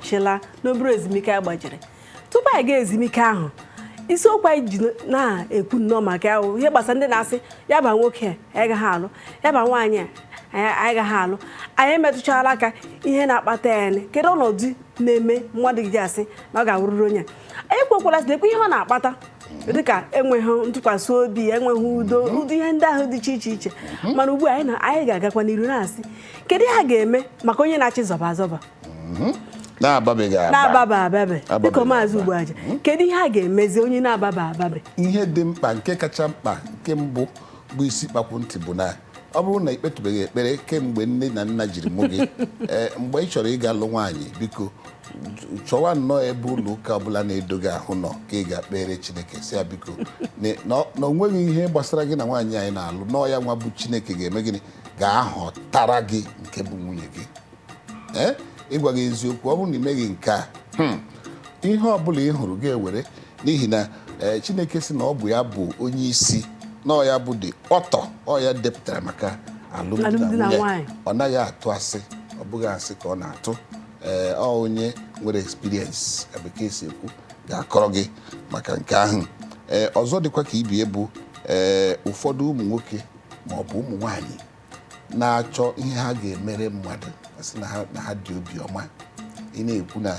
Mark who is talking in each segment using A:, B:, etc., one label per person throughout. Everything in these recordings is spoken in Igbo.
A: alaghachila n'obere ezumike a gbajiri tupu anyị ga ezumike ahụ isiokwu anyị ji na-ekwu nnọọ maka ahụ ihe gbasara ndị na-asị ya ba nwoke anyị gaghị alụ ya ba nwaanyị anyị gaghị alụ anyị emetụchala aka ihe na-akpata ya kedu ọnọdụ na-eme mmadụ gị asị na ọ ga-awụrụrụ onye anyị kwekwara sị ihe ọ na-akpata dịka enweghị ntụkwasị obi enweghị udo ihe ndị ahụ dị iche iche mana ugbu a anyị ga-agakwa n'iru na-asị kedu ihe a ga-eme maka onye na-achị zọba azọba na-ababa ababe dịka maazị Ugboaja kedu ihe a ga-emezi onye na-ababa ababe
B: ihe dị mkpa nke kacha mkpa nke mbụ bụ isi kpakwu ntị bụ na ọ bụrụ na ikpetụbeghị ekpere kemgbe nne na nna jiri mụ gị mgbe ị chọrọ ịga lụ nwaanyị biko chọwa nnọọ ebe ụlọ ụka ọbụla na-edoghị ahụ nọ ka ị ga-akpere Chineke si ya biko na o nweghị ihe gbasara gị na nwaanyị anyị na-alụ nọọ ya nwa bụ Chineke ga-eme gịnị ga-ahọtara gị nke bụ nwunye gị ịgwa gị eziokwu ọ bụrụ na imeghị nke a ihe ọbụla ị hụrụ ga-ewere n'ihi na Chineke sị na ọ bụ ya bụ onye isi nọọ ya bụ dị ọtọ ọ ya depụtara maka alụmdi na nwunye ọ naghị atụ asị ọ bụghị asị ka ọ na-atụ ọ onye nwere experience bekee si ekwu ga-akọrọ gị maka nke ahụ ọzọ dịkwa ka ibie bụ ụfọdụ ụmụ nwoke ma ọ bụ ụmụ nwaanyị na-achọ ihe ha ga-emere mmadụ asị na ha dị obiọma ị na-ekwu na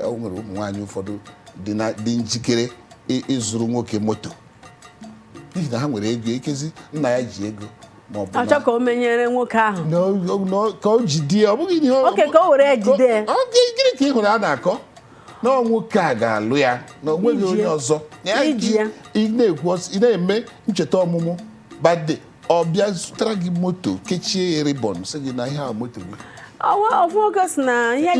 B: o nwere ụmụ nwaanyị ụfọdụ dị njikere ịzụrụ nwoke moto n'ihi na ha nwere ego ekezi nna ya ji ego
A: achọ ka o menyere nwoke ahụ
B: ka o jide ọ bụghị ihe
A: oke ka o were jide
B: gịnị ka ị hụrụ a na-akọ na nwoke a ga-alụ ya na o nweghị onye ọzọ ị na-eme ncheta ọmụmụ bade ọ bịa zụtara gị moto kechie ya ribọn sị gị na ihe a moto gị
A: ofu nwoke si na ihe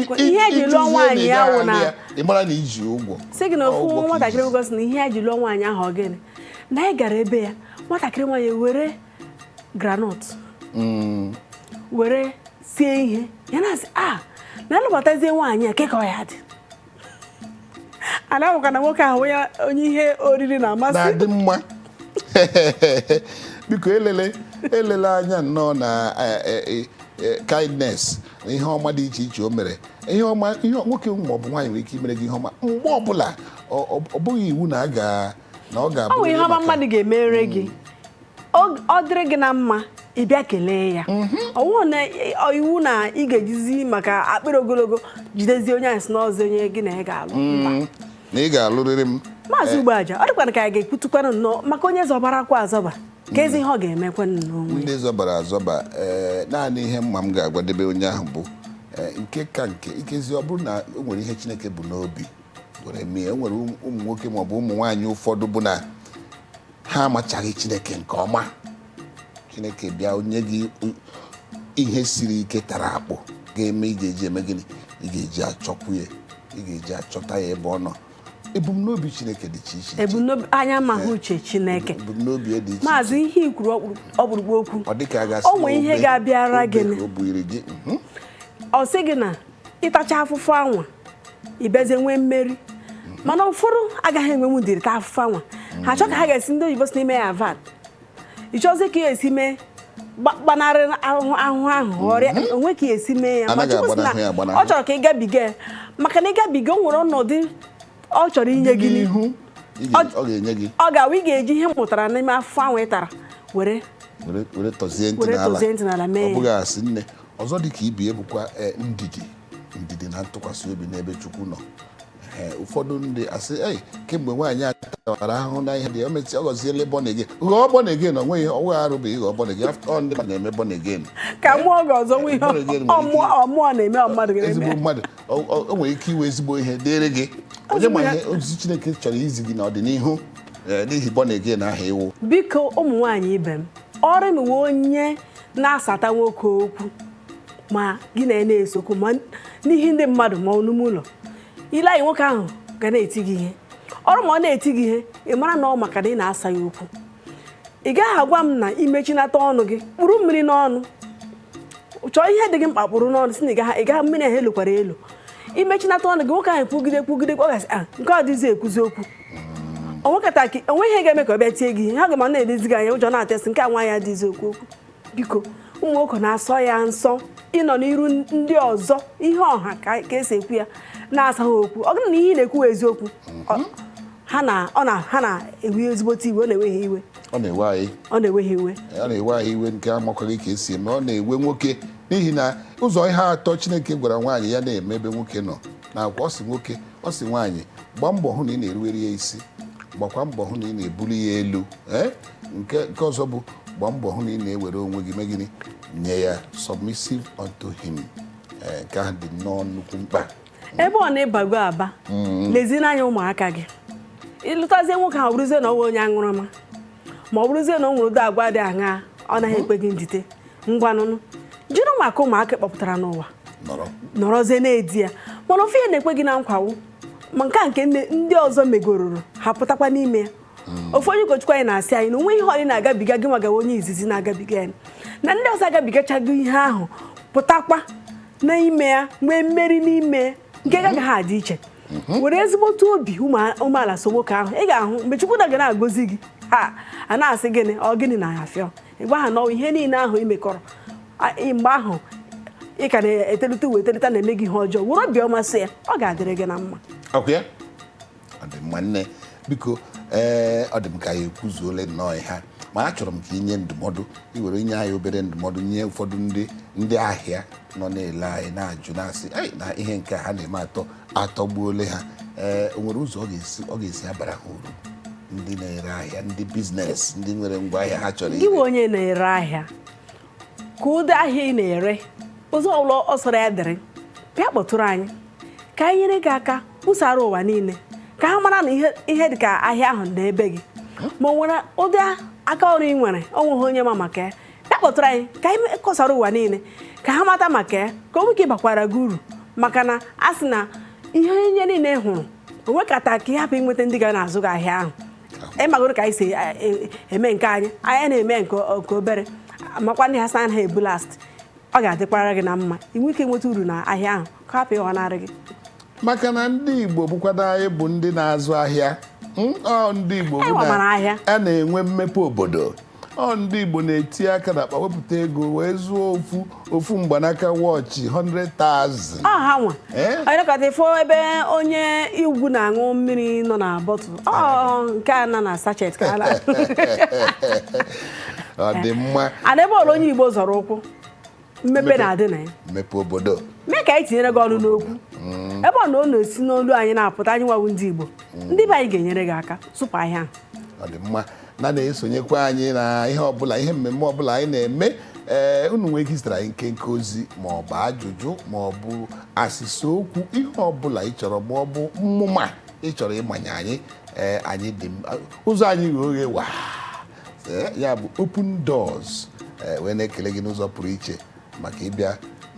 A: eji lụọ nwaanyị ahụ na
B: ị mara na iji ụgwọ
A: sị gị na ofu nwatakịrị nwoke si na ihe eji lụọ nwaanyị ahụ gịnị na anyị gara ebe ya nwatakịrị nwaanyị were granọt were sie ihe ya na-asị na alụbatazie nwaanyị a keka ya dị ana-amụka na nwoke ahụ onye ihe oriri na-amasị
B: na-adị mma biko elele anya nnọọ na kindness na ihe ọma dị iche iche o mere ihe ọma nwoke ma ọ bụ nwaanyị nwere ike imere gị ihe ọma mgbe ọbụla ọ bụghị iwu na ọ ga-abụ
A: ihe ọma mmadụ ga-emere gị ọ dịrị gị na mma ị bịa kelee ya ọwụ na iwu na ị ga-ejizi maka akpịrị ogologo jidezie onye asị n'ọzọ onye gị na ya ga-alụ
B: na ị ga-alụrịrị m
A: maazị Ugboaja ọ dịkwana ka anyị ga-ekwutukwanụ nnọọ maka onye zọbara akwa azọba ka ezi ihe ọ ga-emekwanụ n'onwe
B: ndị zọbara azọba naanị ihe mma m ga-agwadebe onye ahụ bụ nke ka nke ikezi ọ bụrụ na o nwere ihe Chineke bụ n'obi were mee o nwere ụmụ nwoke ma ọ bụ ụmụ nwaanyị ụfọdụ bụ na ha amachaghị Chineke nke ọma Chineke bịa onye gị ihe siri ike tara akpụ ga-eme ị ga-eji eme gịnị ị ga-eji achọkwu ya ị ga-eji achọta ya ebe ọ nọ ebumnobi Chineke dị iche iche
A: ebumnobi anya mahụ uche Chineke
B: ebumnobi dị iche
A: maazị ihe ikwuru ọkpụrụkpụ okwu
B: ọ dịka a ga-asị
A: o nwere ihe ga-abịara gị ọ sị gị na ịtacha afụfụ anwa ibeze nwee mmeri mana ụfọdụ agaghị enwe nwudiri ta afụfụ anwa ha chọ ka ha ga-esi ndị oyibo si n'ime ya vat ịchọzi ka ya esi mee gbanarị ahụ ọrịa onwe ka ya esi mee ya ọ chọrọ ka ị gabiga ya maka na ị gabiga o nwere ọnọdụ ọ chọrọ inye gị n'ihu ọ ga-awụ ị ga-eji ihe mụtara n'ime afụfụ anwa ị tara were
B: tọzie ntị n'ala mee ọ bụghị asị nne ọzọ dị ka ibi ebukwa ndidi na ntụkwasị obi n'ebe Chukwu nọ ụfọdụ ndị asị kemgbe nwaanyị a tawara ahụhụ na ihe dị o meti ọ gọziele bọnege ghọọ bọnege na onweghị ọnwe arụbeghị ghọọ bọnege ọ ndị na-eme bọnege
A: ka mmụọ ga-ọzọ nwe ihe ọmụọ na-eme mmadụ
B: ezigbo mmadụ o nwere ike iwe ezigbo ihe dịrị gị onye ma ihe ozizi Chineke chọrọ izi gị n'ọdịnihu n'ihi bọnege na aha iwu
A: biko ụmụ nwaanyị ibe m ọrụ m nwe onye na-asata nwoke okwu ma gị na-esokwu ma n'ihi ndị mmadụ ma n'ime ụlọ ile anyị nwoke ahụ ga na-eti gị ihe ọrụ ma ọ na-eti gị ihe ị mara na ọ maka na ị na-asa ya okwu ị gaghị agwa m na imechinata ọnụ gị kpụrụ mmiri n'ọnụ chọọ ihe dị gị mkpa kpụrụ n'ọnụ si na ị gaghị mmiri ahụ elukwara elu imechinata ọnụ gị nwoke ahụ kwugide ọ gasị nke ọ dịzi ekwuzi okwu onwe ihe ga-eme ka ọ bịa tie gị ihe ha ga ma na-edezi gị anya ụjọ na-atesị nke a nwa ya dịzi okwu biko ụmụ nwoke na-asọ ya nsọ ịnọ n'iru ndị ọzọ ihe ọha ka esi ekwu ya na-asa ha okwu ọ gụrụ na ihe na-ekwu eziokwu ha na-ewe ezigbote iwe ọ na-ewe ha iwe
B: ọ na-ewe anyị
A: ọ na-ewe ha iwe
B: nke amakwaghị ka esi eme ọ na-ewe nwoke n'ihi na ụzọ ihe atọ Chineke gwara nwaanyị ya na-eme ebe nwoke nọ na-akwa ọ sị nwoke ọ sị nwaanyị gbaa mbọ hụ na ị na-eruwere ya isi gbakwa mbọ hụ na ị na-ebuli ya elu nke ọzọ bụ gbaa mbọ hụ na ị na-ewere onwe gị mee gịnị nye ya submissive unto him nke ahụ dị nnọọ nnukwu mkpa
A: ebe ọ na-ịbago aba lezie anya ụmụaka gị ịlụtazie nwoke ahụ bụrụzie na ọ nwe onye aṅụrụma ma ọ bụrụzie na ọ nwere ụdị agwa dị aṅa ọ naghị ekwe gị ndite ngwanụnụ jiri maka ụmụaka kpọpụtara n'ụwa nọrọzie na-edi ya mana ofe ihe na-ekwe gị na nkwawo ma nke ndị ọzọ megororo ha pụtakwa n'ime ya ofu onye ụkọchukwu anyị na-asị anyị na onwe ihe ọrị na-agabiga gị magawa onye izizi na-agabiga ya na ndị ọzọ agabigachago ihe ahụ pụtakwa n'ime ya nwee mmeri n'ime ya nke gaghị ha dị iche were ezigbote obi umeala so nwoke ahụ ị ga-ahụ mgbe Chukwu ga na-agọzi gị a na-asị gịnị ọ gịnị na ya fịọ ịgwa ha na ihe niile ahụ imekọrọ mgbe ahụ ị ka na-etelite uwe etelite na-eme gị ihe ọjọọ were obiọma so ya ọ ga-adịrị gị na mma
B: ọ dị mma nne biko ọ dị m ka ya ekwuzuole nnọọ ha ma achọrọ m ka inye ndụmọdụ iwere inye anyị obere ndụmọdụ nye ụfọdụ ndị ahịa nọ na-ele anyị na-ajụ na-asị na ihe nke ha na-eme atọgbuole ha o nwere ụzọ ọ ga-esi abara ha uru ndị na-ere ahịa ndị biznes ndị nwere ngwa ahịa ha chọrọ
A: gị onye na-ere ahịa ka ụdị ahịa ị na-ere ụzọ ọbụla ọ sọrọ ya dịrị bịa kpọtụrụ anyị ka anyị nyere gị aka kwusara ụwa niile ka ha mara na ihe dị ka ahịa ahụ na ebe gị ma ọ nwere ụdị aka ọrụ ị nwere onweghị onye ma maka ya bịa kpọtụrụ anyị ka anyị kọsara ụwa niile ka ha mata maka ya ka o nwoke bakwara gị uru maka na a sị na ihe onye niile hụrụ onwekata ka ị hapụ inweta ndị ga na-azụ gị ahịa ahụ ịmagoro ka anyị si eme nke anyị na-eme nke obere makwa ndị ha sa ha ebu last ọ ga-adịkwara gị na mma inwe ike nweta uru na ahịa ahụ ka hapụ ịghọnarị gị
B: maka na ndị Igbo bụkwado anyị bụ ndị na-azụ ahịa ndị Igbo a na-enwe mmepe obodo ndị Igbo na-eti aka n'akpa wepụta ego wee zụọ ofu mgbanaka wọchị 100,000
A: ha nwa onye ifo ebe onye igwu na-aṅụ mmiri nọ na bọtụlụ nke a na sachet ka
B: ọ dị mma
A: ana ebe ọrụ onye Igbo zọrọ ụkwụ mmepe na-adị na ya
B: mmepe obodo
A: mee ka anyị tinyere gị ọnụ n'okwu ebe ọ na ọ na-esi n'olu anyị na-apụta anyị nwawu ndị Igbo ndị be anyị ga-enyere gị aka sụpụ ahịa ahụ
B: ọ dị mma na-esonyekwa anyị na ihe ọbụla ihe mmemme ọbụla anyị na-eme unu nwee ike zitere anyị nkenke ozi ma ọ bụ ajụjụ ma ọ bụ asịsa okwu ihe ọbụla ị chọrọ ma ọ bụ mmụma ị chọrọ ịmanye anyị dị ụzọ anyị ghe oghe wa ya bụ open doors wee na-ekele gị n'ụzọ pụrụ iche maka ịbịa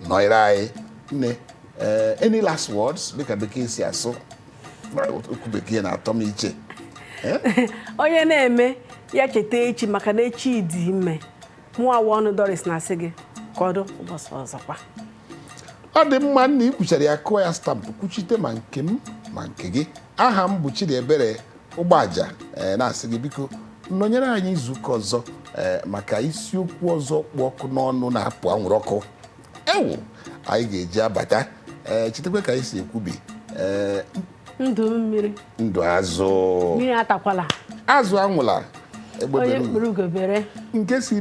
B: nọnyere anyị nne any last words dịka bekee si asụ okwu bekee na-atọ m iche
A: onye na-eme ya cheta echi maka na echi dị ime mụawa ọnụ Doris na-asị gị kọdụ ụbọchị ọzọkwa
B: ọ dị mma nna ikwuchara ya kụọ ya stampụ kwuchite ma nke m ma nke gị aha m bụ Chidiebere Ụgbaja na-asị gị biko nọnyere anyị izuụka ọzọ maka isiokwu ọzọ kpụ ọkụ n'ọnụ na-apụ anwụrụ ọkụ anyị ga-eji abata chetakwa ka anyị si ekwubi
A: ndụ mmiri
B: ndụ azụ
A: mmiri atakwala
B: azụ anwụla
A: onye kpụrụ ugobere
B: nke si